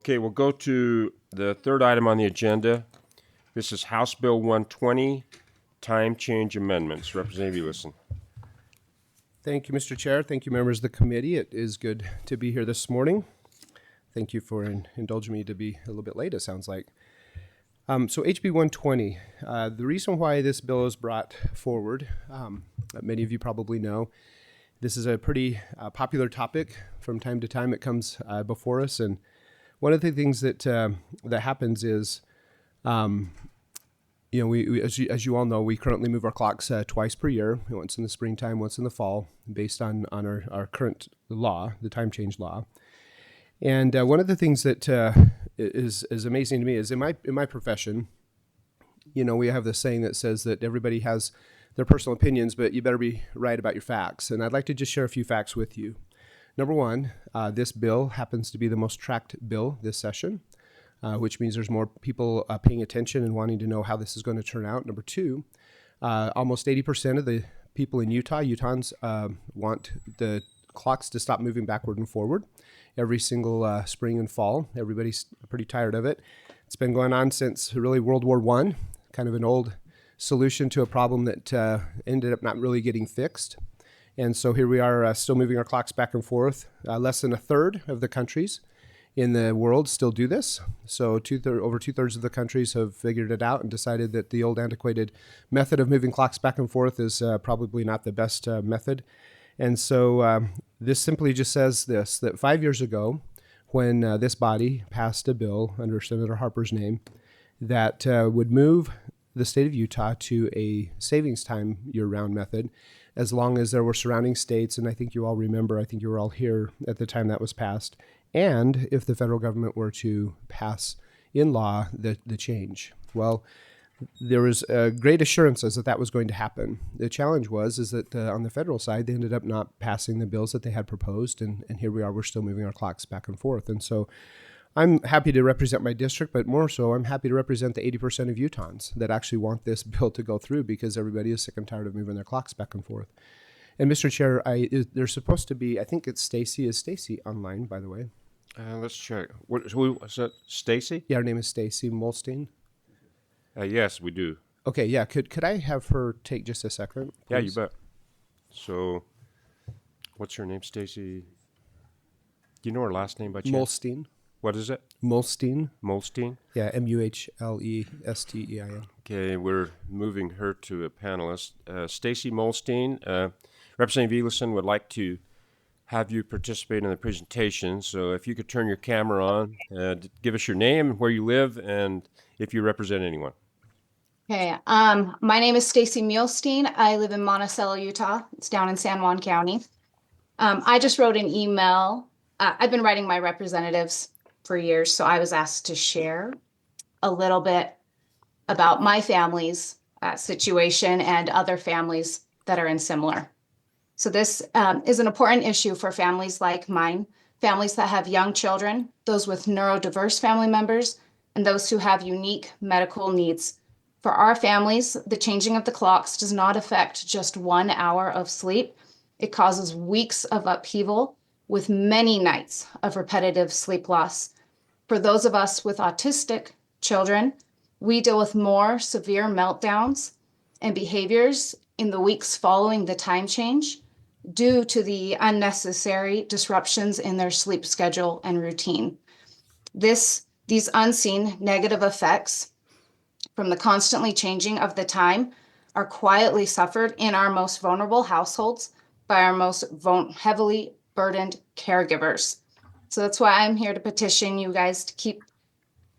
Okay, we'll go to the third item on the agenda. This is House Bill 120, Time Change Amendments. Representative Elison. Thank you, Mr. Chair. Thank you, members of the committee. It is good to be here this morning. Thank you for indulging me to be a little bit late, it sounds like. So HB 120, the reason why this bill is brought forward, many of you probably know, this is a pretty popular topic. From time to time it comes before us, and one of the things that that happens is, we as you all know, we currently move our clocks twice per year, once in the springtime, once in the fall, based on our current law, the time change law. And one of the things that is amazing to me is in my profession, we have this saying that says that everybody has their personal opinions, but you better be right about your facts. And I'd like to just share a few facts with you. Number one, this bill happens to be the most tracked bill this session, which means there's more people paying attention and wanting to know how this is going to turn out. Number two, almost 80% of the people in Utahns want the clocks to stop moving backward and forward every single spring and fall. Everybody's pretty tired of it. It's been going on since really World War I, kind of an old solution to a problem that ended up not really getting fixed. And so here we are still moving our clocks back and forth. Less than a third of the countries in the world still do this. So over two-thirds of the countries have figured it out and decided that the old antiquated method of moving clocks back and forth is probably not the best method. And so this simply just says this, that 5 years ago, when this body passed a bill under Senator Harper's name that would move the state of Utah to a savings time year-round method, as long as there were surrounding states, and I think you all remember, I think you were all here at the time that was passed, and if the federal government were to pass in law the change. Well, there was great assurances that was going to happen. The challenge is that on the federal side, they ended up not passing the bills that they had proposed, and here we are, we're still moving our clocks back and forth. And so I'm happy to represent my district, but more so, I'm happy to represent the 80% of Utahns that actually want this bill to go through, because everybody is sick and tired of moving their clocks back and forth. And Mr. Chair, there's supposed to be, I think it's Stacy. Is Stacy online, by the way? Let's check. Who is that? Stacy? Yeah, her name is Stacy Muhlestein. Yes, we do. Okay, yeah. Could I have her take just a second, please? Yeah, you bet. So, what's her name, Stacy? Do you know her last name by chance? Muhlestein. What is it? Muhlestein. Muhlestein? Yeah, Muhlestein. Okay, we're moving her to a panelist. Stacy Muhlestein, Representative Elison would like to have you participate in the presentation. So if you could turn your camera on, give us your name, where you live, and if you represent anyone. Okay, my name is Stacy Muhlestein. I live in Monticello, Utah. It's down in San Juan County. I just wrote an email. I've been writing my representatives for years, so I was asked to share a little bit about my family's situation and other families that are in similar. So this is an important issue for families like mine, families that have young children, those with neurodiverse family members, and those who have unique medical needs. For our families, the changing of the clocks does not affect just 1 hour of sleep. It causes weeks of upheaval with many nights of repetitive sleep loss. For those of us with autistic children, we deal with more severe meltdowns and behaviors in the weeks following the time change due to the unnecessary disruptions in their sleep schedule and routine. These unseen negative effects from the constantly changing of the time are quietly suffered in our most vulnerable households by our most heavily burdened caregivers. So that's why I'm here to petition you guys to keep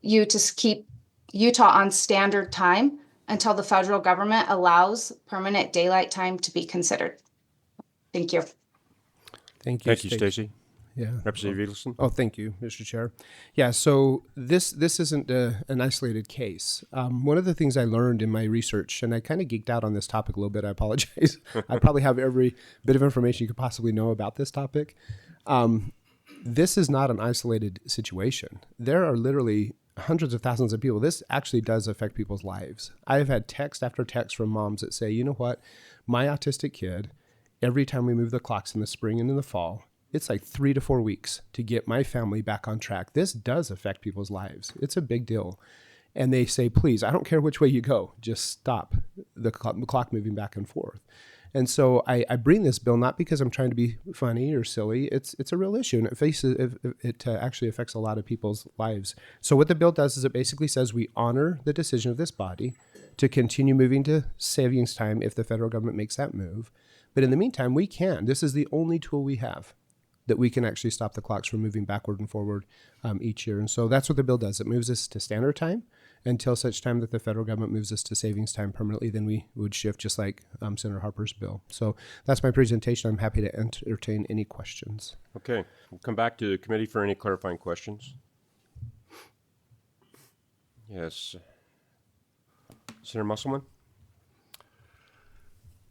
Utah on standard time until the federal government allows permanent daylight time to be considered. Thank you. Thank you, Stacy. Yeah. Representative Elison. Oh, thank you, Mr. Chair. Yeah, so this isn't an isolated case. One of the things I learned in my research, and I kind of geeked out on this topic a little bit, I apologize. I probably have every bit of information you could possibly know about this topic. This is not an isolated situation. There are literally hundreds of thousands of people. This actually does affect people's lives. I've had text after text from moms that say, you know what, my autistic kid, every time we move the clocks in the spring and in the fall, it's like 3 to 4 weeks to get my family back on track. This does affect people's lives. It's a big deal. And they say, please, I don't care which way you go, just stop the clock moving back and forth. And so I bring this bill not because I'm trying to be funny or silly. It's a real issue, and it actually affects a lot of people's lives. So what the bill does is it basically says we honor the decision of this body to continue moving to savings time if the federal government makes that move. But in the meantime, we can. This is the only tool we have that we can actually stop the clocks from moving backward and forward each year. And so that's what the bill does. It moves us to standard time until such time that the federal government moves us to savings time permanently. Then we would shift just like Senator Harper's bill. So that's my presentation. I'm happy to entertain any questions. Okay. We'll come back to the committee for any clarifying questions. Yes. Senator Musselman?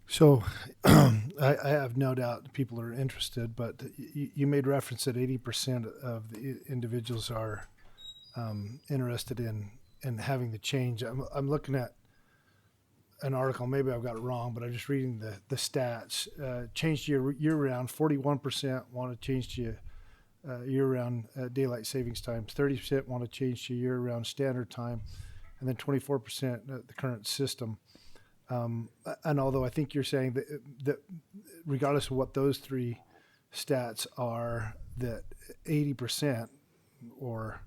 So I have no doubt people are interested, but you made reference that 80% of the individuals are interested in having the change. I'm looking at an article, maybe I've got it wrong, but I'm just reading the stats. Change to year-round, 41% want to change to year-round daylight savings times, 30% want to change to year-round standard time, and then 24% the current system. And although I think you're saying that regardless of what those three stats are, that 80% or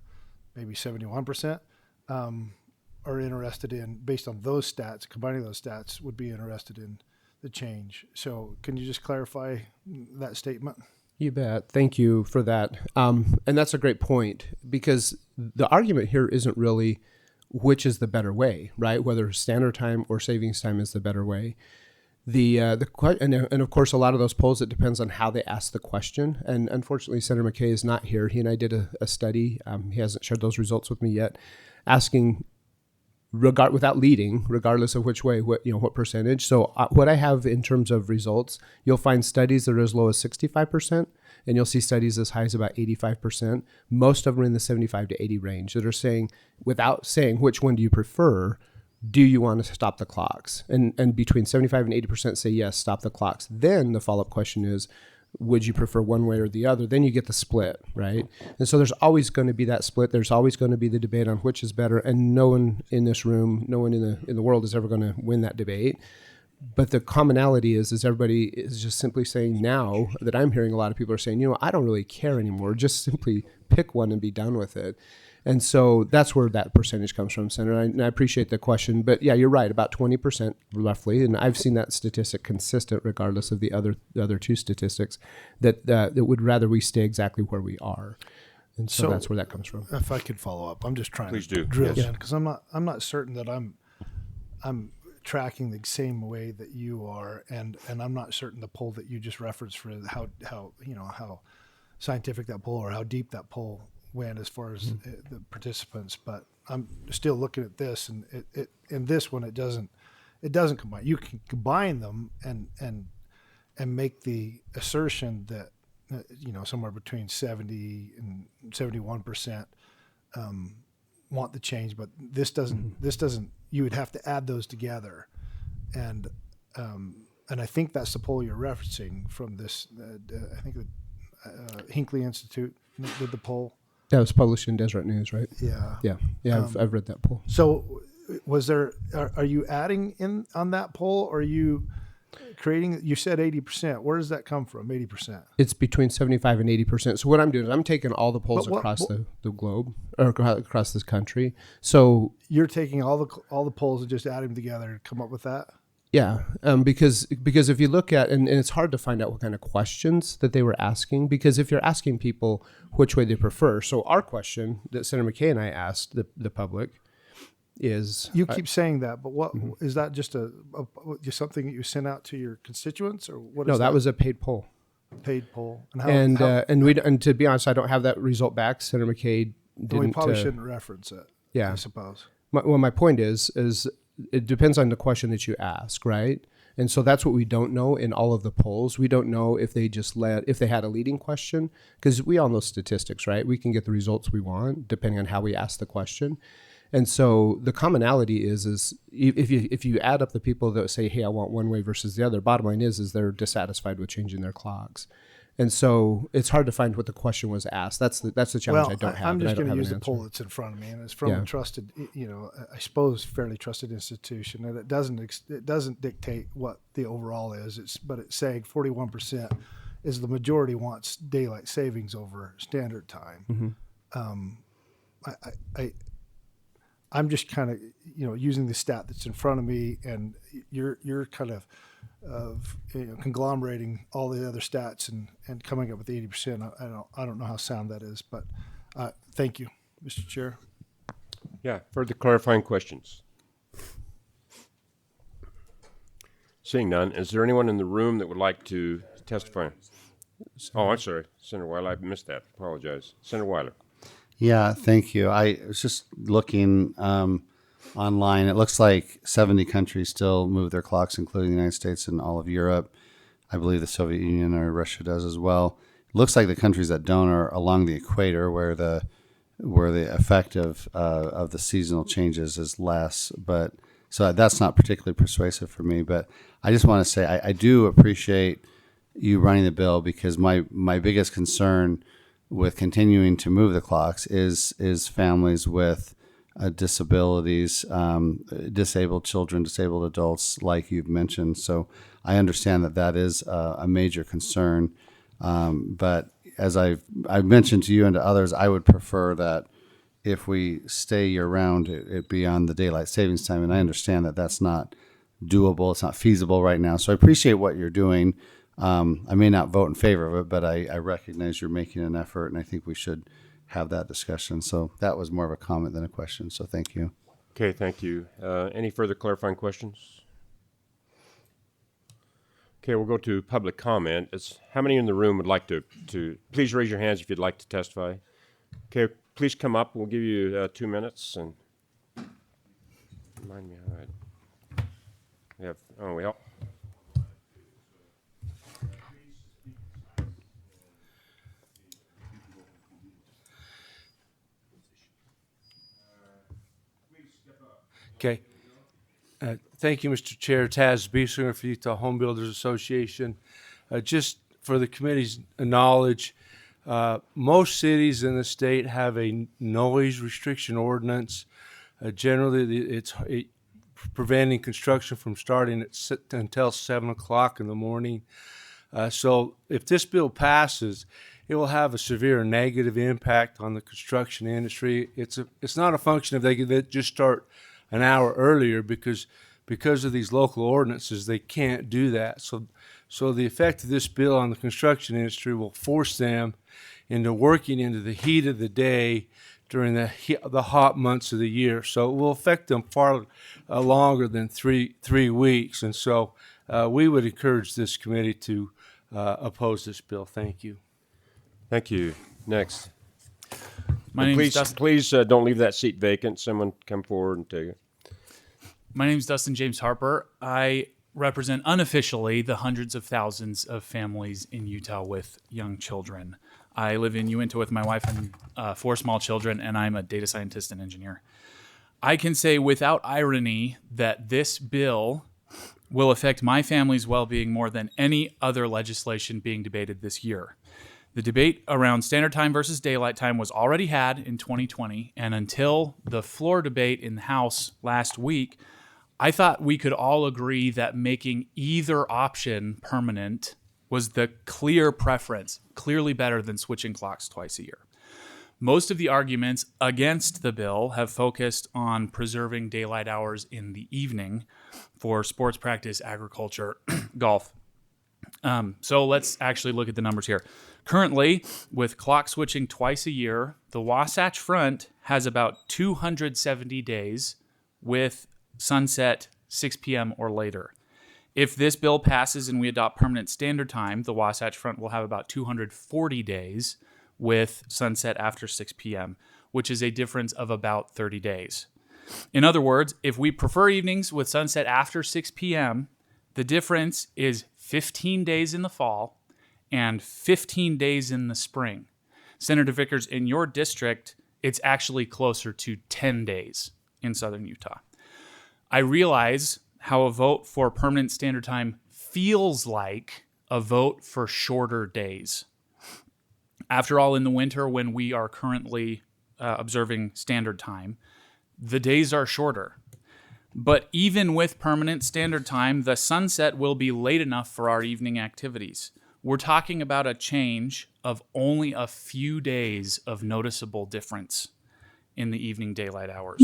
maybe 71% are interested in, based on those stats, combining those stats, would be interested in the change. So can you just clarify that statement? You bet. Thank you for that. And that's a great point, because the argument here isn't really which is the better way, right? Whether standard time or savings time is the better way. And of course, a lot of those polls, it depends on how they ask the question. And unfortunately, Senator McCay is not here. He and I did a study. He hasn't shared those results with me yet, asking without leading, regardless of which way, what percentage. So what I have in terms of results, you'll find studies that are as low as 65%, and you'll see studies as high as about 85%. Most of them are in the 75 to 80 range that are saying, without saying which one do you prefer, do you want to stop the clocks? And between 75 and 80% say yes, stop the clocks. Then the follow-up question is, would you prefer one way or the other? Then you get the split, right? And so there's always going to be that split. There's always going to be the debate on which is better, and no one in this room, no one in the world is ever going to win that debate. But the commonality is everybody is just simply saying, now that I'm hearing a lot of people are saying, I don't really care anymore. Just simply pick one and be done with it. And so that's where that percentage comes from, Senator. And I appreciate the question. But yeah, you're right, about 20% roughly. And I've seen that statistic consistent regardless of the other two statistics, that would rather we stay exactly where we are. And so that's where that comes from. If I could follow up, I'm just trying Please to do. drill Yes. in, because I'm not certain that I'm tracking the same way that you are, and I'm not certain the poll that you just referenced for how scientific that poll or how deep that poll went as far as the participants. But I'm still looking at this, and it in this one it doesn't combine. You can combine them and make the assertion that somewhere between 70 and 71% want the change, but this doesn't. You would have to add those together, and I think that's the poll you're referencing from this. I think the Hinckley Institute did the poll. That was published in Deseret News, right? Yeah. I've read that poll. So, are you adding in on that poll, or are you creating? You said 80%. Where does that come from? 80%. It's between 75 and 80%. So what I'm doing is I'm taking all the polls across the globe, or across this country. So you're taking all the polls and just adding them together to come up with that? Yeah, because if you look at, and it's hard to find out what kind of questions that they were asking, because if you're asking people which way they prefer, so our question that Senator McCay and I asked the public is... You keep saying that, but what is that, just just something that you sent out to your constituents, or what? No, that was a paid poll. Paid poll. And to be honest, I don't have that result back. Senator McCay didn't... We probably shouldn't reference it, I suppose. My point is it depends on the question that you ask, right? And so that's what we don't know in all of the polls. We don't know if they if they had a leading question, because we all know statistics, right? We can get the results we want depending on how we ask the question. And so the commonality is if you add up the people that say, hey, I want one way versus the other, bottom line is they're dissatisfied with changing their clocks. And so it's hard to find what the question was asked. That's the challenge Well, I don't have. I'm and I just don't going to have use an the answer. poll that's in front of me, and it's from Yeah. a trusted, I suppose fairly trusted institution, and it doesn't dictate what the overall is. But it's saying 41% is the majority wants daylight savings over standard time. I'm just kind of using the stat that's in front of me, and you're kind of conglomerating all the other stats and coming up with 80%. I don't know how sound that is, but thank you, Mr. Chair. Yeah, further clarifying questions? Seeing none, is there anyone in the room that would like to testify? Oh, I'm sorry, Senator Weiler, I missed that. Apologize. Senator Weiler. Yeah, thank you. I was just looking online. It looks like 70 countries still move their clocks, including the United States and all of Europe. I believe the Soviet Union or Russia does as well. It looks like the countries that don't are along the equator, where the effect of the seasonal changes is less. But so that's not particularly persuasive for me. But I just want to say I do appreciate you running the bill, because my biggest concern with continuing to move the clocks is families with disabilities, disabled children, disabled adults, like you've mentioned. So I understand that is a major concern. But as I've mentioned to you and to others, I would prefer that if we stay year round, it be on the daylight savings time. And I understand that that's not doable. It's not feasible right now. So I appreciate what you're doing. I may not vote in favor of it, but I recognize you're making an effort, and I think we should have that discussion. So that was more of a comment than a question. So thank you. Okay, thank you. Any further clarifying questions? Okay, we'll go to public comment. How many in the room would like to please raise your hands if you'd like to testify? Okay, please come up. We'll give you 2 minutes. And remind me how we all. Okay. Thank you, Mr. Chair. Taz Biesinger for Utah Home Builders Association. Just for the committee's knowledge, most cities in the state have a noise restriction ordinance. Generally, it's preventing construction from starting until 7 o'clock in the morning. So if this bill passes, it will have a severe negative impact on the construction industry. It's not a function of they could just start an hour earlier, because of these local ordinances, they can't do that. So the effect of this bill on the construction industry will force them into working into the heat of the day during the hot months of the year. So it will affect them far longer than three weeks. And so we would encourage this committee to oppose this bill. Thank you. Thank you. Next. My name is Please, Dustin. please don't leave that seat vacant. Someone come forward and take it. My name is Dustin James Harper. I represent unofficially the hundreds of thousands of families in Utah with young children. I live in Uinta with my wife and 4 small children, and I'm a data scientist and engineer. I can say without irony that this bill will affect my family's well-being more than any other legislation being debated this year. The debate around standard time versus daylight time was already had in 2020, and until the floor debate in the House last week, I thought we could all agree that making either option permanent was the clear preference, clearly better than switching clocks twice a year. Most of the arguments against the bill have focused on preserving daylight hours in the evening for sports practice, agriculture, golf. So let's actually look at the numbers here. Currently, with clock switching twice a year, the Wasatch Front has about 270 days with sunset 6 p.m. or later. If this bill passes and we adopt permanent standard time, the Wasatch Front will have about 240 days with sunset after 6 p.m., which is a difference of about 30 days. In other words, if we prefer evenings with sunset after 6 p.m., the difference is 15 days in the fall and 15 days in the spring. Senator Vickers, in your district, it's actually closer to 10 days in southern Utah. I realize how a vote for permanent standard time feels like a vote for shorter days. After all, in the winter, when we are currently observing standard time, the days are shorter. But even with permanent standard time, the sunset will be late enough for our evening activities. We're talking about a change of only a few days of noticeable difference in the evening daylight hours.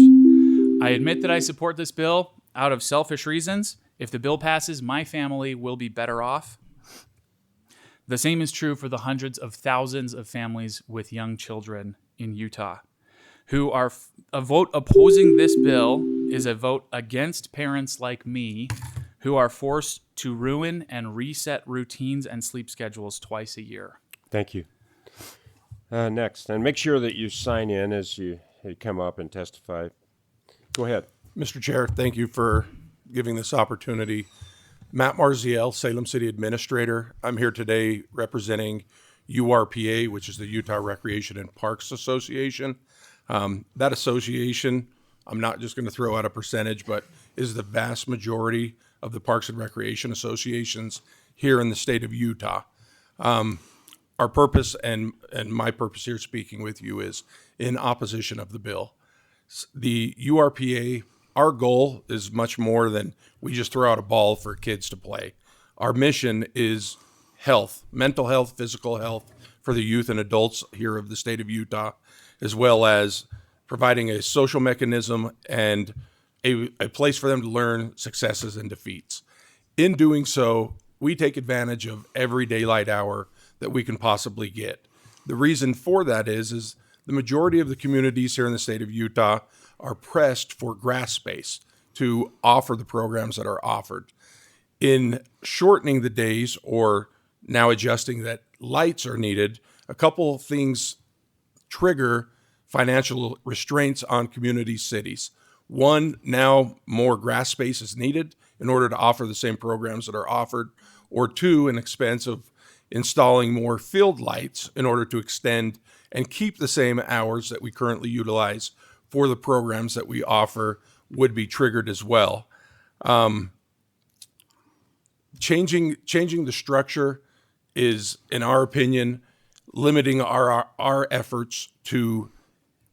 I admit that I support this bill out of selfish reasons. If the bill passes, my family will be better off. The same is true for the hundreds of thousands of families with young children in Utah who are a vote opposing this bill is a vote against parents like me who are forced to ruin and reset routines and sleep schedules twice a year. Thank you. Next, and make sure that you sign in as you come up and testify. Go ahead. Mr. Chair, thank you for giving this opportunity. Matt Marziale, Salem City Administrator. I'm here today representing URPA, which is the Utah Recreation and Parks Association. That association, I'm not just going to throw out a percentage, but is the vast majority of the Parks and Recreation associations here in the state of Utah. Our purpose and my purpose here speaking with you is in opposition of the bill. The URPA, our goal is much more than we just throw out a ball for kids to play. Our mission is health, mental health, physical health for the youth and adults here of the state of Utah, as well as providing a social mechanism and a place for them to learn successes and defeats. In doing so, we take advantage of every daylight hour that we can possibly get. The reason for that is the majority of the communities here in the state of Utah are pressed for grass space to offer the programs that are offered. In shortening the days or now adjusting that lights are needed, a couple of things trigger financial restraints on community cities. One, now more grass space is needed in order to offer the same programs that are offered, or two, an expense of installing more field lights in order to extend and keep the same hours that we currently utilize for the programs that we offer would be triggered as well. Changing the structure is, in our opinion, limiting our efforts to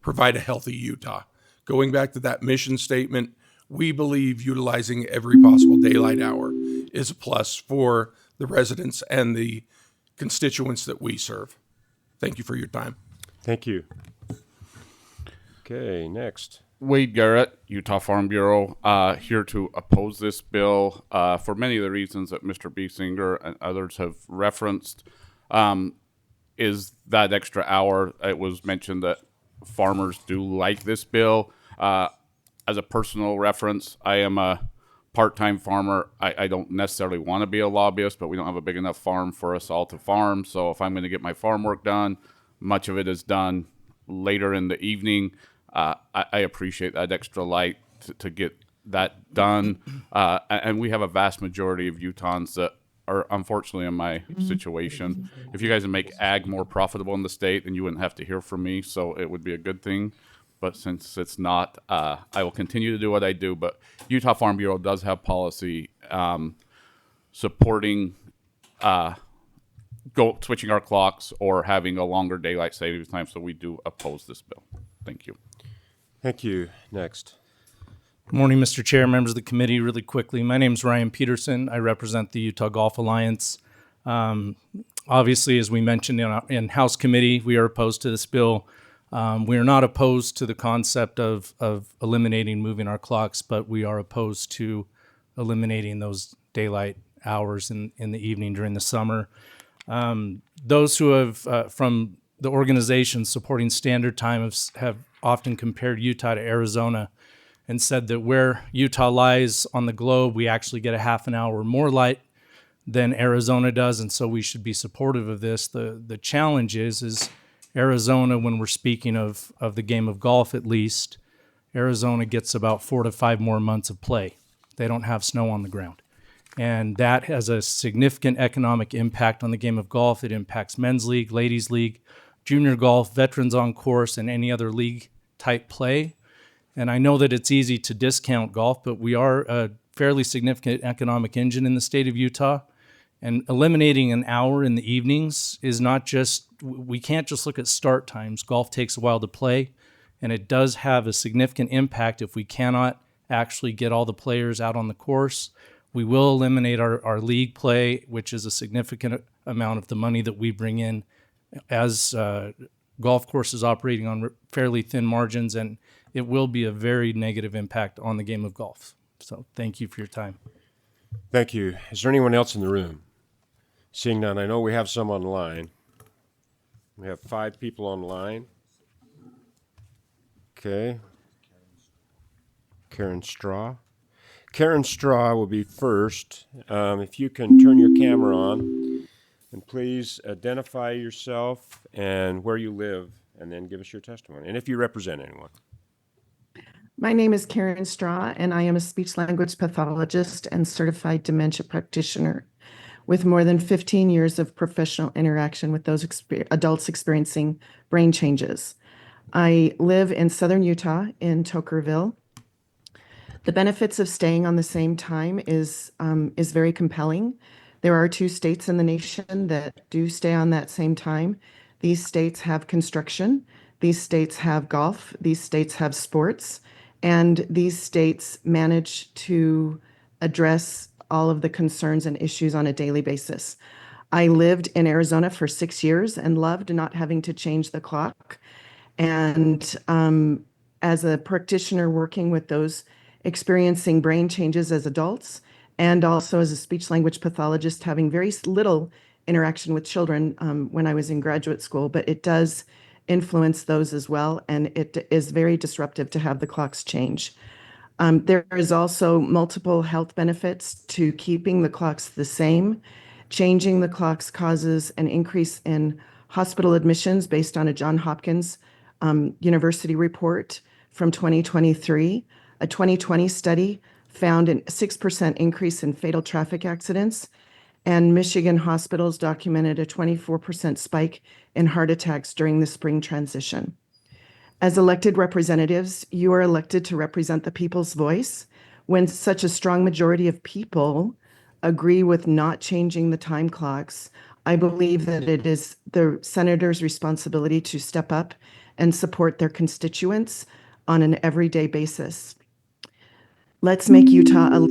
provide a healthy Utah. Going back to that mission statement, we believe utilizing every possible daylight hour is a plus for the residents and the constituents that we serve. Thank you for your time. Thank you. Okay, next. Wade Garrett, Utah Farm Bureau, here to oppose this bill for many of the reasons that Mr. Biesinger and others have referenced. Is that extra hour? It was mentioned that farmers do like this bill. As a personal reference, I am a part-time farmer. I don't necessarily want to be a lobbyist, but we don't have a big enough farm for us all to farm. So if I'm going to get my farm work done, much of it is done later in the evening. I appreciate that extra light to get that done. And we have a vast majority of Utahns that are unfortunately in my situation. If you guys would make ag more profitable in the state, then you wouldn't have to hear from me. So it would be a good thing. But since it's not, I will continue to do what I do. But Utah Farm Bureau does have policy supporting switching our clocks or having a longer daylight savings time. So we do oppose this bill. Thank you. Thank you. Next. Good morning, Mr. Chair, members of the committee. Really quickly, my name is Ryan Peterson. I represent the Utah Golf Alliance. Obviously, as we mentioned in House Committee, we are opposed to this bill. We are not opposed to the concept of eliminating moving our clocks, but we are opposed to eliminating those daylight hours in the evening during the summer. Those who have, from the organizations supporting standard time, have often compared Utah to Arizona and said that where Utah lies on the globe, we actually get a half an hour more light than Arizona does, and so we should be supportive of this. The challenge is Arizona, when we're speaking of the game of golf at least, Arizona gets about 4 to 5 more months of play. They don't have snow on the ground. And that has a significant economic impact on the game of golf. It impacts men's league, ladies league, junior golf, veterans on course, and any other league type play. And I know that it's easy to discount golf, but we are a fairly significant economic engine in the state of Utah. And eliminating an hour in the evenings is not just, we can't just look at start times. Golf takes a while to play, and it does have a significant impact if we cannot actually get all the players out on the course. We will eliminate our league play, which is a significant amount of the money that we bring in as golf courses operating on fairly thin margins, and it will be a very negative impact on the game of golf. So thank you for your time. Thank you. Is there anyone else in the room? Seeing none, I know we have some online. We have 5 people online. Okay. Karen Straw. Karen Straw will be first. If you can turn your camera on, and please identify yourself and where you live, and then give us your testimony, and if you represent anyone. My name is Karen Straw, and I am a speech language pathologist and certified dementia practitioner with more than 15 years of professional interaction with those adults experiencing brain changes. I live in southern Utah in Tokerville. The benefits of staying on the same time is very compelling. There are 2 states in the nation that do stay on that same time. These states have construction, these states have golf, these states have sports, and these states manage to address all of the concerns and issues on a daily basis. I lived in Arizona for 6 years and loved not having to change the clock. And as a practitioner working with those experiencing brain changes as adults, and also as a speech language pathologist having very little interaction with children when I was in graduate school, but it does influence those as well, and it is very disruptive to have the clocks change. There is also multiple health benefits to keeping the clocks the same. Changing the clocks causes an increase in hospital admissions based on a Johns Hopkins University report from 2023. A 2020 study found a 6% increase in fatal traffic accidents, and Michigan hospitals documented a 24% spike in heart attacks during the spring transition. As elected representatives, you are elected to represent the people's voice. When such a strong majority of people agree with not changing the time clocks, I believe that it is the senator's responsibility to step up and support their constituents on an everyday basis. Let's make Utah a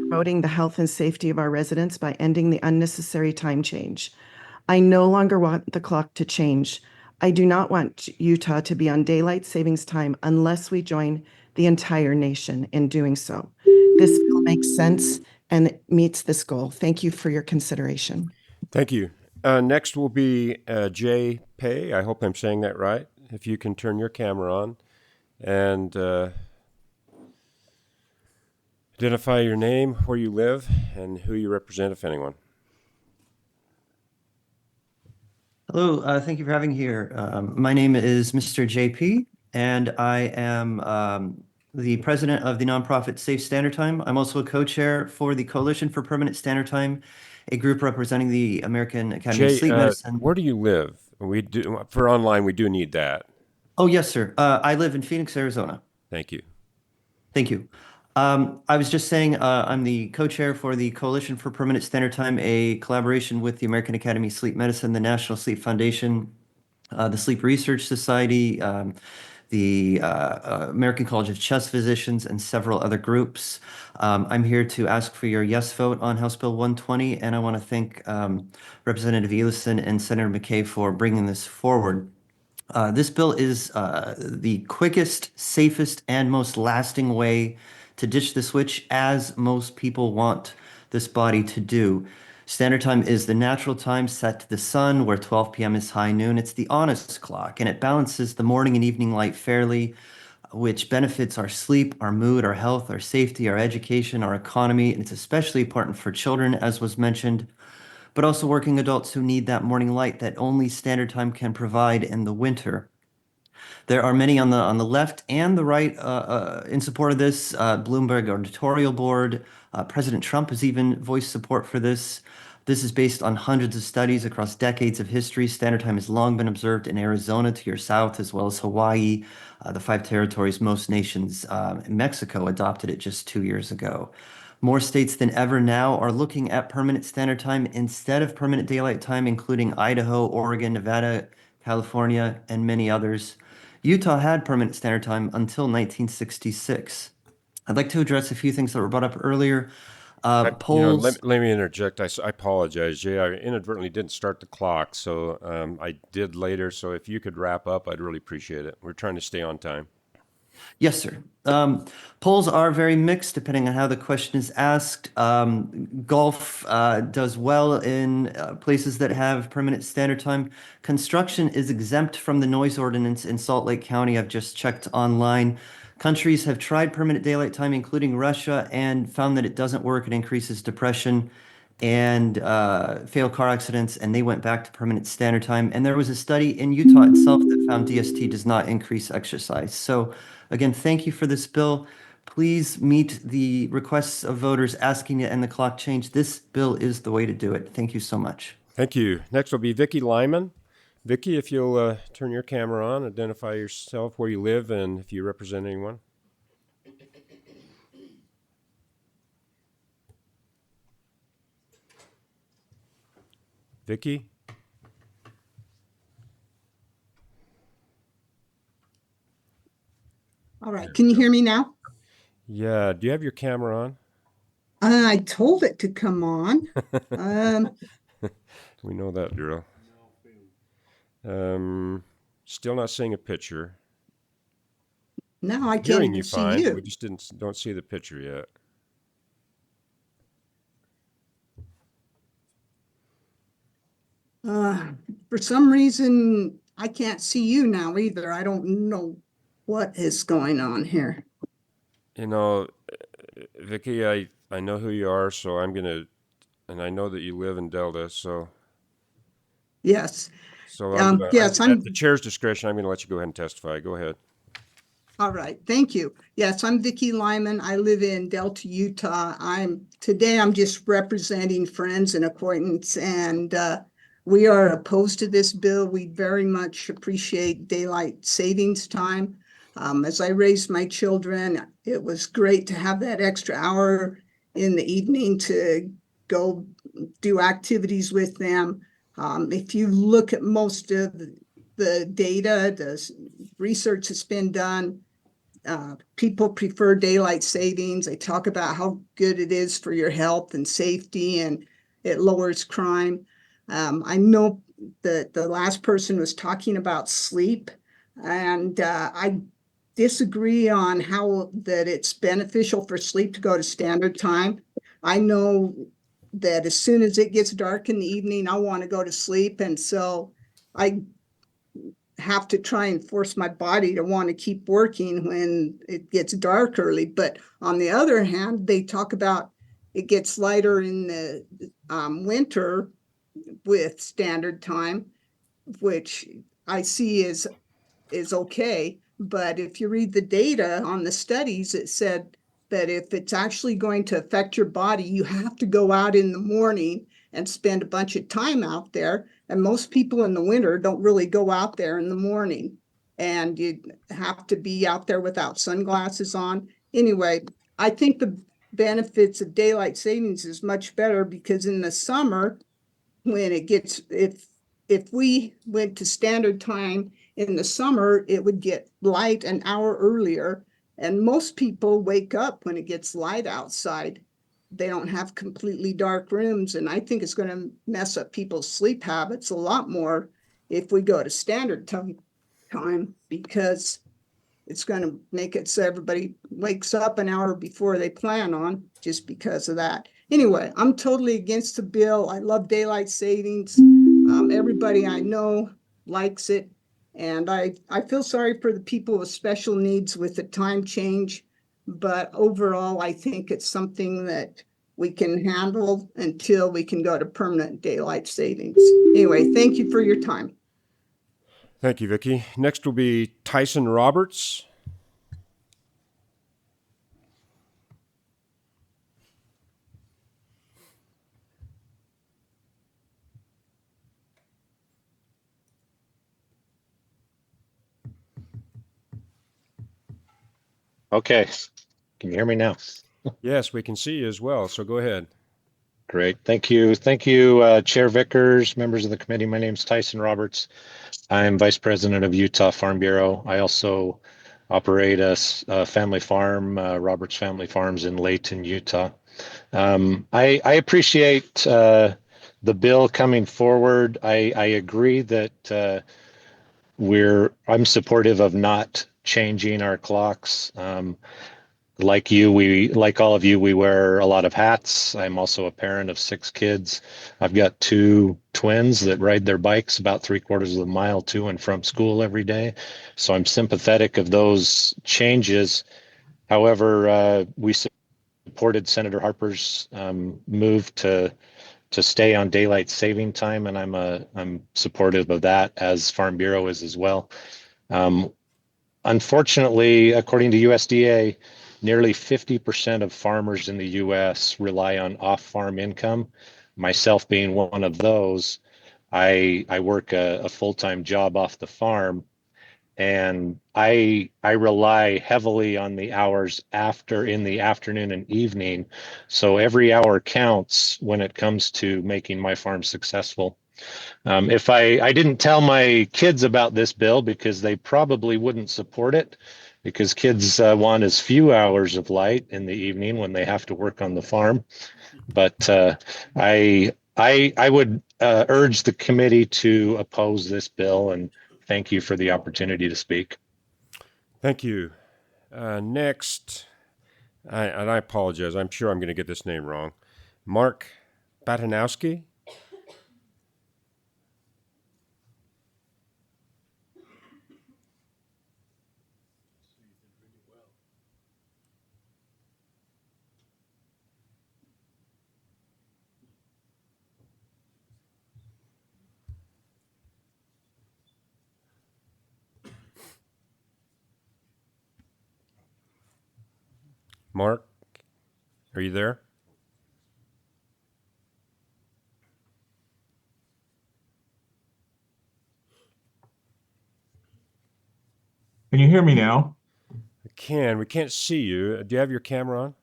promoting the health and safety of our residents by ending the unnecessary time change. I no longer want the clock to change. I do not want Utah to be on daylight savings time unless we join the entire nation in doing so. This bill makes sense and meets this goal. Thank you for your consideration. Thank you. Next will be Jay Pei. I hope I'm saying that right. If you can turn your camera on and identify your name, where you live, and who you represent, if anyone. Hello, thank you for having me here. My name is Mr. JP, and I am the president of the nonprofit Safe Standard Time. I'm also a co-chair for the Coalition for Permanent Standard Time, a group representing the American Academy of Sleep Medicine. Where do you live? We do for online. We do need that. Oh, yes, sir. I live in Phoenix, Arizona. Thank you. Thank you. I was just saying I'm the co-chair for the Coalition for Permanent Standard Time, a collaboration with the American Academy of Sleep Medicine, the National Sleep Foundation, the Sleep Research Society, the American College of Chest Physicians, and several other groups. I'm here to ask for your yes vote on House Bill 120, and I want to thank Representative Elison and Senator McCay for bringing this forward. This bill is the quickest, safest, and most lasting way to ditch the switch, as most people want this body to do. Standard time is the natural time set to the sun, where 12 p.m. is high noon. It's the honest clock, and it balances the morning and evening light fairly, which benefits our sleep, our mood, our health, our safety, our education, our economy, and it's especially important for children, as was mentioned, but also working adults who need that morning light that only standard time can provide in the winter. There are many on the left and the right in support of this. Bloomberg editorial board, President Trump has even voiced support for this. This is based on hundreds of studies across decades of history. Standard time has long been observed in Arizona to your south, as well as Hawaii, the 5 territories. Most nations, Mexico adopted it just 2 years ago. More states than ever now are looking at permanent standard time instead of permanent daylight time, including Idaho, Oregon, Nevada, California, and many others. Utah had permanent standard time until 1966. I'd like to address a few things that were brought up earlier. Polls. Let me interject. I apologize, Jay. I inadvertently didn't start the clock, so I did later. So if you could wrap up, I'd really appreciate it. We're trying to stay on time. Yes, sir. Polls are very mixed depending on how the question is asked. Golf does well in places that have permanent standard time. Construction is exempt from the noise ordinance in Salt Lake County. I've just checked online. Countries have tried permanent daylight time, including Russia, and found that it doesn't work. It increases depression and fatal car accidents, and they went back to permanent standard time. And there was a study in Utah itself that found DST does not increase exercise. So again, thank you for this bill. Please meet the requests of voters asking to end the clock change. This bill is the way to do it. Thank you so much. Thank you. Next will be Vicki Lyman. Vicki, if you'll turn your camera on, identify yourself, where you live, and if you represent anyone. Vicki? All right. Can you hear me now? Yeah. Do you have your camera on? I told it to come on. We know that drill. Still not seeing a picture. No, I can't Hearing even you see fine. you. We just don't see the picture yet. For some reason, I can't see you now either. I don't know what is going on here. You know, Vicki, I know who you are, so I'm gonna, and I know that you live in Delta, so. Yes. So yes, at the chair's discretion, I'm going to let you go ahead and testify. Go ahead. All right. Thank you. Yes, I'm Vicki Lyman. I live in Delta, Utah. Today I'm just representing friends and acquaintances, and we are opposed to this bill. We very much appreciate daylight savings time. As I raised my children, it was great to have that extra hour in the evening to go do activities with them. If you look at most of the data, the research that's been done, people prefer daylight savings. They talk about how good it is for your health and safety, and it lowers crime. I know that the last person was talking about sleep, and I disagree on how that it's beneficial for sleep to go to standard time. I know that as soon as it gets dark in the evening, I want to go to sleep. And so I have to try and force my body to want to keep working when it gets dark early. But on the other hand, they talk about it gets lighter in the winter with standard time, which I see is okay. But if you read the data on the studies, it said that if it's actually going to affect your body, you have to go out in the morning and spend a bunch of time out there. And most people in the winter don't really go out there in the morning. And you have to be out there without sunglasses on. Anyway, I think the benefits of daylight savings is much better because in the summer, when it gets, if we went to standard time in the summer, it would get light an hour earlier. And most people wake up when it gets light outside. They don't have completely dark rooms. And I think it's going to mess up people's sleep habits a lot more if we go to standard time because it's going to make it so everybody wakes up an hour before they plan on just because of that. Anyway, I'm totally against the bill. I love daylight savings. Everybody I know likes it. And I feel sorry for the people with special needs with the time change. But overall, I think it's something that we can handle until we can go to permanent daylight savings. Anyway, thank you for your time. Thank you, Vicki. Next will be Tyson Roberts. Okay. Can you hear me now? Yes, we can see you as well. So go ahead. Great. Thank you. Thank you, Chair Vickers, members of the committee. My name is Tyson Roberts. I'm Vice President of Utah Farm Bureau. I also operate a family farm, Roberts Family Farms in Layton, Utah. I appreciate the bill coming forward. I agree that I'm supportive of not changing our clocks. Like all of you, we wear a lot of hats. I'm also a parent of 6 kids. I've got 2 twins that ride their bikes about 3/4 of a mile to and from school every day. So I'm sympathetic of those changes. However, we supported Senator Harper's move to stay on daylight saving time, and I'm supportive of that, as Farm Bureau is as well. Unfortunately, according to USDA, nearly 50% of farmers in the U.S. rely on off-farm income. Myself being one of those, I work a full-time job off the farm, and I rely heavily on the hours in the afternoon and evening. So every hour counts when it comes to making my farm successful. If I didn't tell my kids about this bill, because they probably wouldn't support it, because kids want as few hours of light in the evening when they have to work on the farm. But I would urge the committee to oppose this bill, and thank you for the opportunity to speak. Thank you. Next, and I apologize. I'm sure I'm going to get this name wrong. Mark Batanowski. Mark, are you there? Can you hear me now? I can. We can't see you. Do you have your camera on?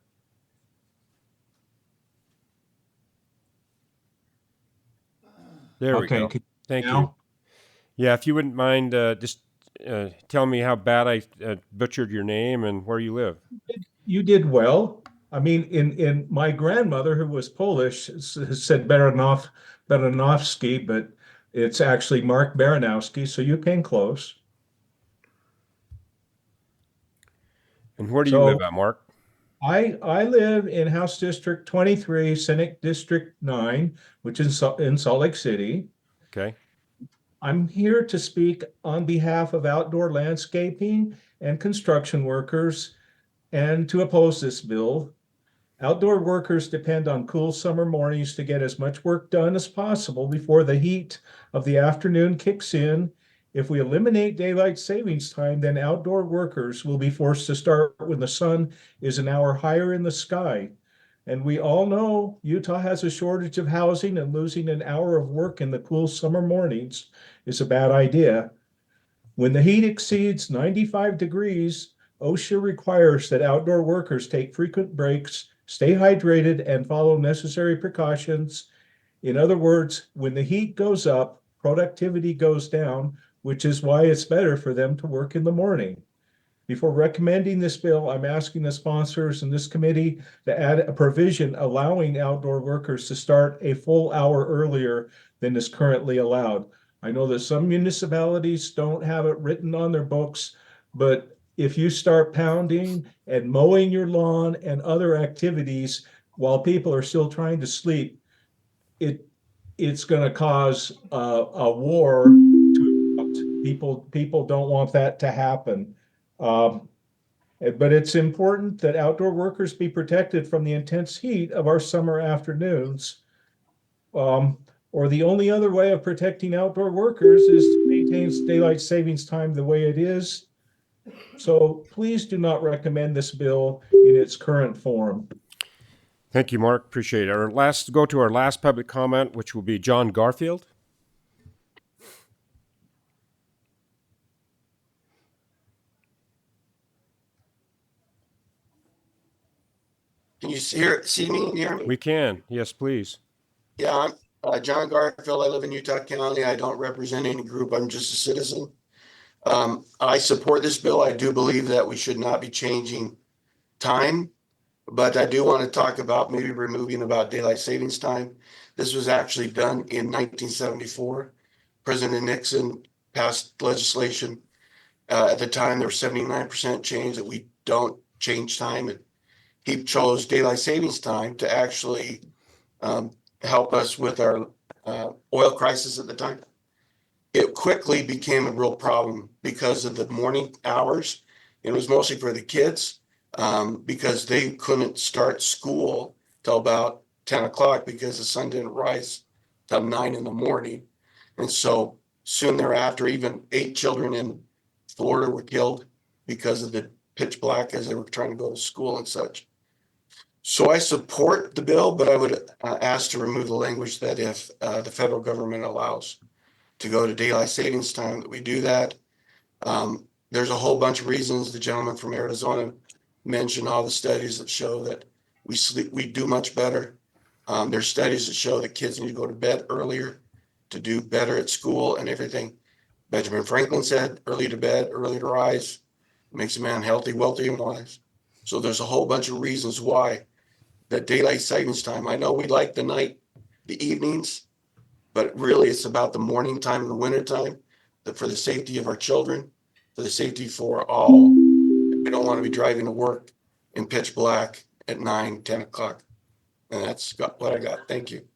There we go. Thank you. Yeah, if you wouldn't mind just tell me how bad I butchered your name and where you live. You did well. I mean, in my grandmother, who was Polish, said Batanowski, but it's actually Mark Baranowski, so you came close. And where do you live at, Mark? I live in House District 23, Senate District 9, which is in Salt Lake City. Okay. I'm here to speak on behalf of outdoor landscaping and construction workers and to oppose this bill. Outdoor workers depend on cool summer mornings to get as much work done as possible before the heat of the afternoon kicks in. If we eliminate daylight savings time, then outdoor workers will be forced to start when the sun is an hour higher in the sky. And we all know Utah has a shortage of housing, and losing an hour of work in the cool summer mornings is a bad idea. When the heat exceeds 95 degrees, OSHA requires that outdoor workers take frequent breaks, stay hydrated, and follow necessary precautions. In other words, when the heat goes up, productivity goes down, which is why it's better for them to work in the morning. Before recommending this bill, I'm asking the sponsors in this committee to add a provision allowing outdoor workers to start a full hour earlier than is currently allowed. I know that some municipalities don't have it written on their books, but if you start pounding and mowing your lawn and other activities while people are still trying to sleep, it's going to cause a war to erupt. People don't want that to happen. But it's important that outdoor workers be protected from the intense heat of our summer afternoons. Or the only other way of protecting outdoor workers is to maintain daylight savings time the way it is. So please do not recommend this bill in its current form. Thank you, Mark. Appreciate it. Go to our last public comment, which will be John Garfield. Can you see me and hear me? We can. Yes, please. Yeah, I'm John Garfield. I live in Utah County. I don't represent any group. I'm just a citizen. I support this bill. I do believe that we should not be changing time, but I do want to talk about maybe removing about daylight savings time. This was actually done in 1974. President Nixon passed legislation. At the time, there was 79% change that we don't change time. And he chose daylight savings time to actually help us with our oil crisis at the time. It quickly became a real problem because of the morning hours. It was mostly for the kids because they couldn't start school till about 10 o'clock because the sun didn't rise till 9 in the morning. And so soon thereafter, even 8 children in Florida were killed because of the pitch black as they were trying to go to school and such. So I support the bill, but I would ask to remove the language that if the federal government allows to go to daylight savings time, that we do that. There's a whole bunch of reasons. The gentleman from Arizona mentioned all the studies that show that we do much better. There's studies that show that kids need to go to bed earlier to do better at school and everything. Benjamin Franklin said, early to bed, early to rise, makes a man healthy, wealthy, and wise. So there's a whole bunch of reasons why that daylight savings time. I know we like the night, the evenings, but really it's about the morning time and the winter time, for the safety of our children, for the safety for all. We don't want to be driving to work in pitch black at 9, 10 o'clock. And that's what I got. Thank you.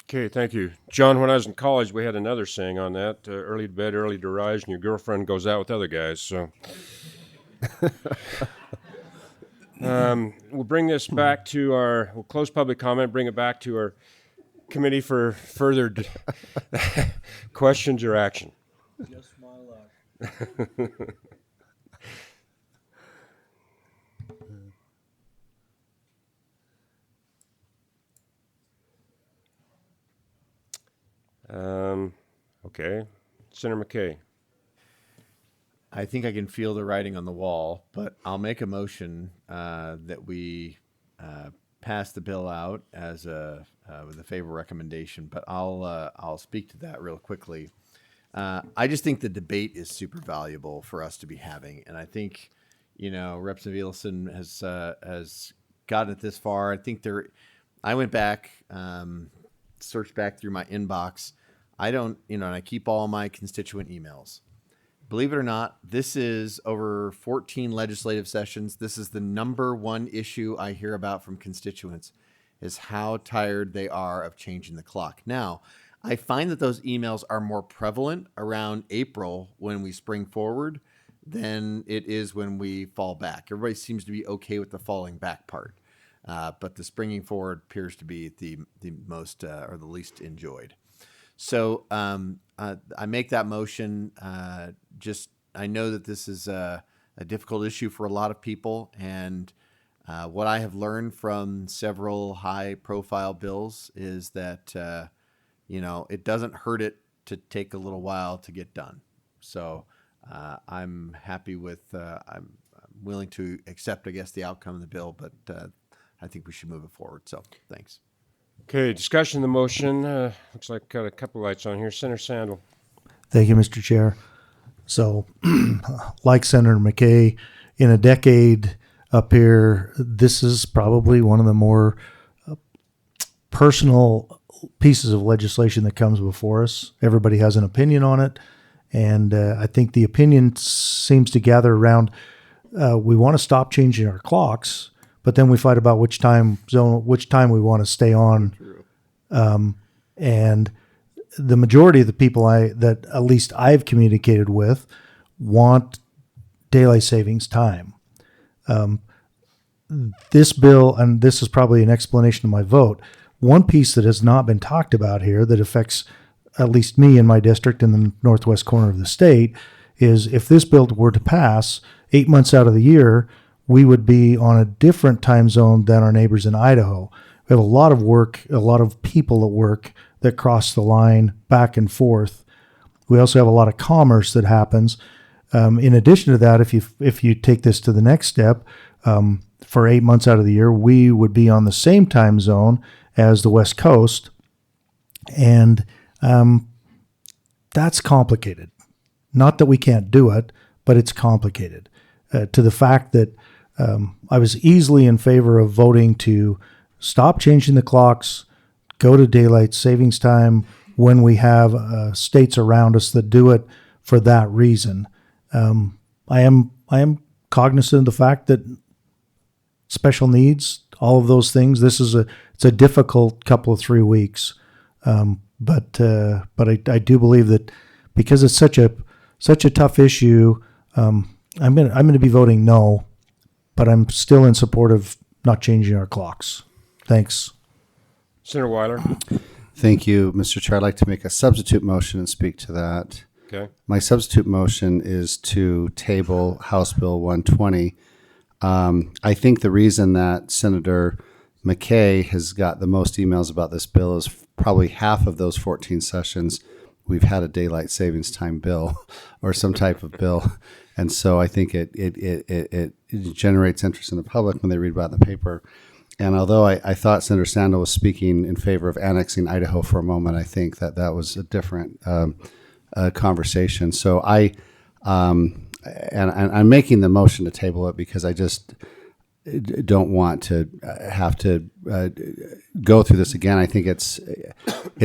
Okay, thank you. John, when I was in college, we had another saying on that, early to bed, early to rise, and your girlfriend goes out with other guys. So we'll bring this back to we'll close public comment, bring it back to our committee for further questions or action. Just my luck. Okay. Senator McCay. I think I can feel the writing on the wall, but I'll make a motion that we pass the bill out as with a favorable recommendation. But I'll speak to that real quickly. I just think the debate is super valuable for us to be having, and I think Representative Elison has gotten it this far. I think I went back, searched back through my inbox. I don't, and I keep all my constituent emails. Believe it or not, this is over 14 legislative sessions. This is the number one issue I hear about from constituents, is how tired they are of changing the clock. Now, I find that those emails are more prevalent around April when we spring forward than it is when we fall back. Everybody seems to be okay with the falling back part, but the springing forward appears to be the most or the least enjoyed. So I make that motion. I know that this is a difficult issue for a lot of people, and what I have learned from several high-profile bills is that it doesn't hurt it to take a little while to get done. So I'm happy with. I'm willing to accept, I guess, the outcome of the bill, but I think we should move it forward. So thanks. Okay, discussion of the motion. Looks like got a couple lights on here. Senator Sandall. Thank you, Mr. Chair. So, like Senator McCay, in a decade up here, this is probably one of the more personal pieces of legislation that comes before us. Everybody has an opinion on it, and I think the opinion seems to gather around we want to stop changing our clocks, but then we fight about which time we want to stay on. And the majority of the people that at least I've communicated with want daylight savings time. This bill, and this is probably an explanation of my vote, one piece that has not been talked about here that affects at least me in my district in the northwest corner of the state is if this bill were to pass 8 months out of the year, we would be on a different time zone than our neighbors in Idaho. We have a lot of work, a lot of people at work that cross the line back and forth. We also have a lot of commerce that happens. In addition to that, if you take this to the next step, for 8 months out of the year, we would be on the same time zone as the West Coast, and that's complicated. Not that we can't do it, but it's complicated to the fact that I was easily in favor of voting to stop changing the clocks, go to daylight savings time when we have states around us that do it for that reason. I am cognizant of the fact that special needs, all of those things, it's a difficult couple of 3 weeks. But I do believe that because it's such a tough issue, I'm going to be voting no, but I'm still in support of not changing our clocks. Thanks. Senator Weiler. Thank you, Mr. Chair. I'd like to make a substitute motion and speak to that. Okay. My substitute motion is to table House Bill 120. I think the reason that Senator McCay has got the most emails about this bill is probably half of those 14 sessions we've had a daylight savings time bill or some type of bill. And so I think it generates interest in the public when they read about it in the paper. And although I thought Senator Sandall was speaking in favor of annexing Idaho for a moment, I think that was a different conversation. So I'm making the motion to table it because I just don't want to have to go through this again. I think it's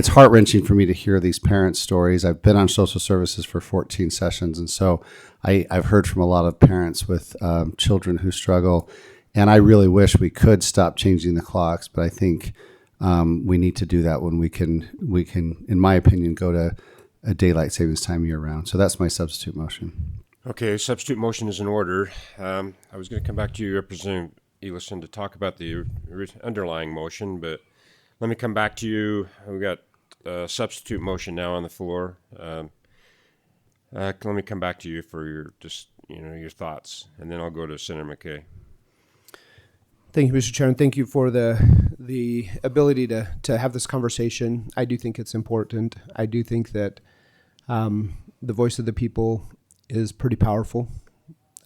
heart-wrenching for me to hear these parents' stories. I've been on social services for 14 sessions, and so I've heard from a lot of parents with children who struggle, and I really wish we could stop changing the clocks, but I think we need to do that when we can, in my opinion, go to a daylight savings time year-round. So that's my substitute motion. Okay, substitute motion is in order. I was going to come back to you, Representative Elison, to talk about the underlying motion, but let me come back to you. We've got a substitute motion now on the floor. Let me come back to you for your thoughts, and then I'll go to Senator McCay. Thank you, Mr. Chairman. Thank you for the ability to have this conversation. I do think it's important. I do think that the voice of the people is pretty powerful.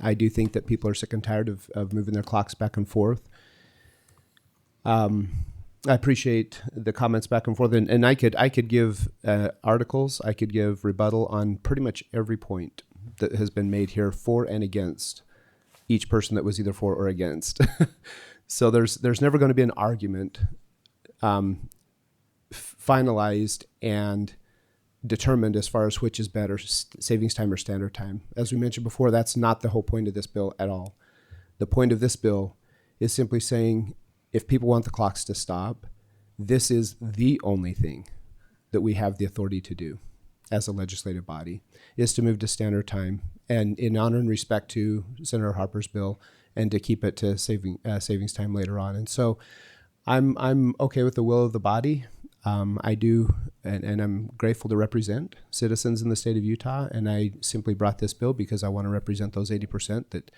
I do think that people are sick and tired of moving their clocks back and forth. I appreciate the comments back and forth, and I could give articles, I could give rebuttal on pretty much every point that has been made here for and against each person that was either for or against. So there's never going to be an argument finalized and determined as far as which is better, savings time or standard time. As we mentioned before, that's not the whole point of this bill at all. The point of this bill is simply saying if people want the clocks to stop, this is the only thing that we have the authority to do as a legislative body, is to move to standard time, and in honor and respect to Senator Harper's bill, and to keep it to savings time later on. And so I'm okay with the will of the body. I do, and I'm grateful to represent citizens in the state of Utah, and I simply brought this bill because I want to represent those 80% that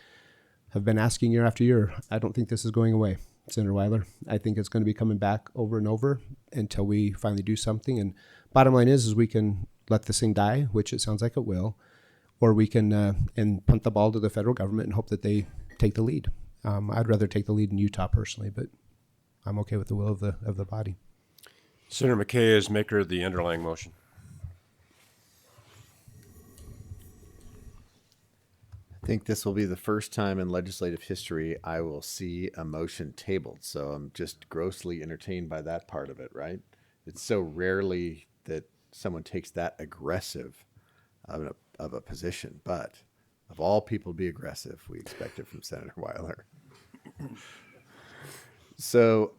have been asking year after year. I don't think this is going away, Senator Weiler. I think it's going to be coming back over and over until we finally do something. And bottom line is we can let this thing die, which it sounds like it will, or we can and punt the ball to the federal government and hope that they take the lead. I'd rather take the lead in Utah personally, but I'm okay with the will of the body. Senator McCay is maker of the underlying motion. I think this will be the first time in legislative history I will see a motion tabled. So I'm just grossly entertained by that part of it, right? It's so rarely that someone takes that aggressive of a position, but of all people to be aggressive, we expect it from Senator Weiler. So,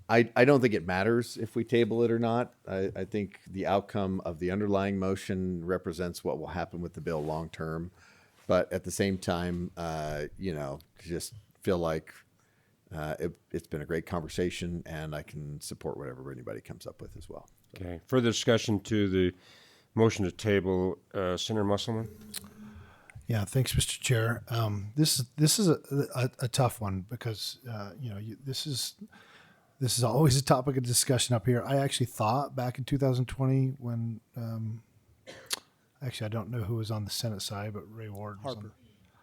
I don't think it matters if we table it or not. I think the outcome of the underlying motion represents what will happen with the bill long term. But at the same time, just feel like it's been a great conversation, and I can support whatever anybody comes up with as well. So. Okay. Further discussion to the motion to table, Senator Musselman. Yeah, thanks, Mr. Chair. This is a tough one because this is always a topic of discussion up here. I actually thought back in 2020 when Actually, I don't know who was on the Senate side, but Ray Ward was on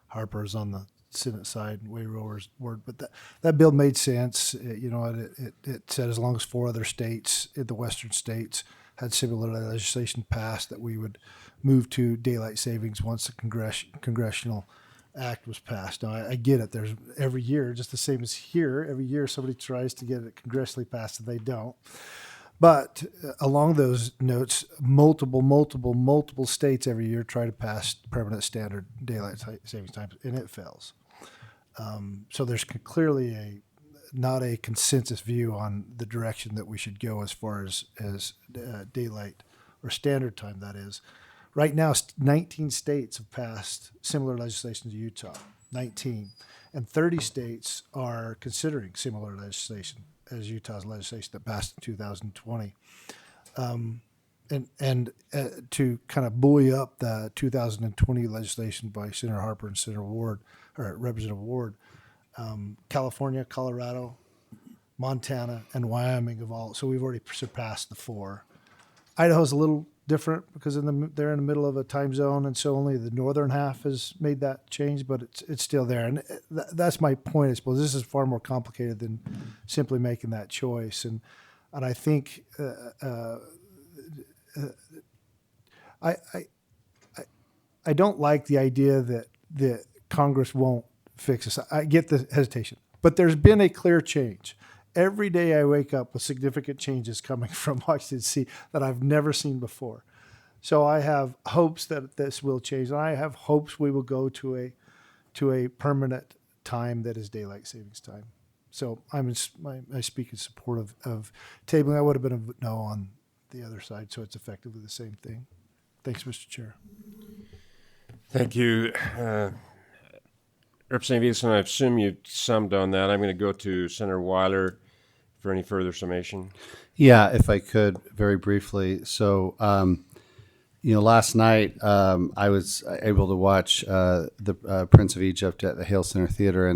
Harper is on the Senate side, and Way Rower's word. But that bill made sense. It said as long as 4 other states in the western states had similar legislation passed, that we would move to daylight savings once the congressional act was passed. Now, I get it. There's every year, just the same as here, every year somebody tries to get it congressionally passed and they don't. But along those notes, multiple states every year try to pass permanent standard daylight savings times, and it fails. So there's clearly not a consensus view on the direction that we should go as far as daylight or standard time, that is. Right now, 19 states have passed similar legislation to Utah, 19. And 30 states are considering similar legislation as Utah's legislation that passed in 2020. To kind of buoy up the 2020 legislation by Senator Harper and Senator Ward, or Representative Ward, California, Colorado, Montana, and Wyoming have all. So we've already surpassed the 4. Idaho's a little different because they're in the middle of a time zone, and so only the northern half has made that change, but it's still there. And that's my point, I suppose. This is far more complicated than simply making that choice. And I think I don't like the idea that Congress won't fix this. I get the hesitation, but there's been a clear change. Every day I wake up with significant changes coming from Washington, D.C. that I've never seen before. So I have hopes that this will change, and I have hopes we will go to a permanent time that is daylight savings time. So I speak in support of tabling. I would have been a no on the other side, so it's effectively the same thing. Thanks, Mr. Chair. Thank you. Representative Elison, I assume you summed on that. I'm going to go to Senator Weiler for any further summation. Yeah, if I could, very briefly. So, last night I was able to watch the Prince of Egypt at the Hale Center Theater,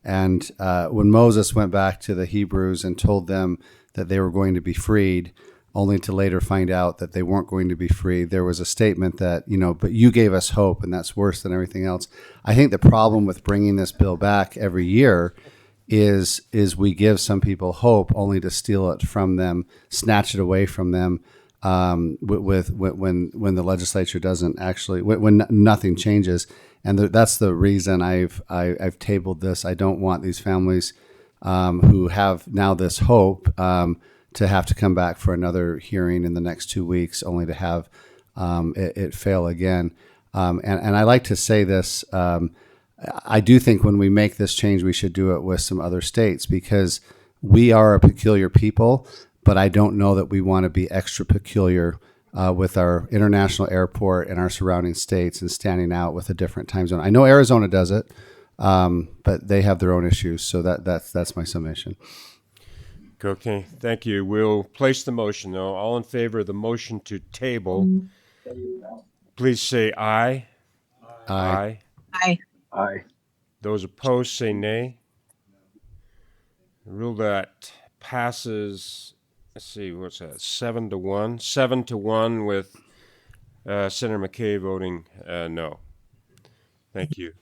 and when Moses went back to the Hebrews and told them that they were going to be freed, only to later find out that they weren't going to be free, there was a statement that, but you gave us hope, and that's worse than everything else. I think the problem with bringing this bill back every year is we give some people hope only to steal it from them, snatch it away from them, when the legislature doesn't actually, when nothing changes. And that's the reason I've tabled this. I don't want these families who have now this hope to have to come back for another hearing in the next 2 weeks, only to have it fail again. And I like to say this, I do think when we make this change, we should do it with some other states, because we are a peculiar people, but I don't know that we want to be extra peculiar with our international airport and our surrounding states and standing out with a different time zone. I know Arizona does it, but they have their own issues. So that's my summation. Okay, thank you. We'll place the motion, though. All in favor of the motion to table, please say aye. Aye. Aye. Aye. Those opposed say nay. The rule that passes, let's see, what's that, 7-1? 7-1 with Senator McCay voting no. Thank you.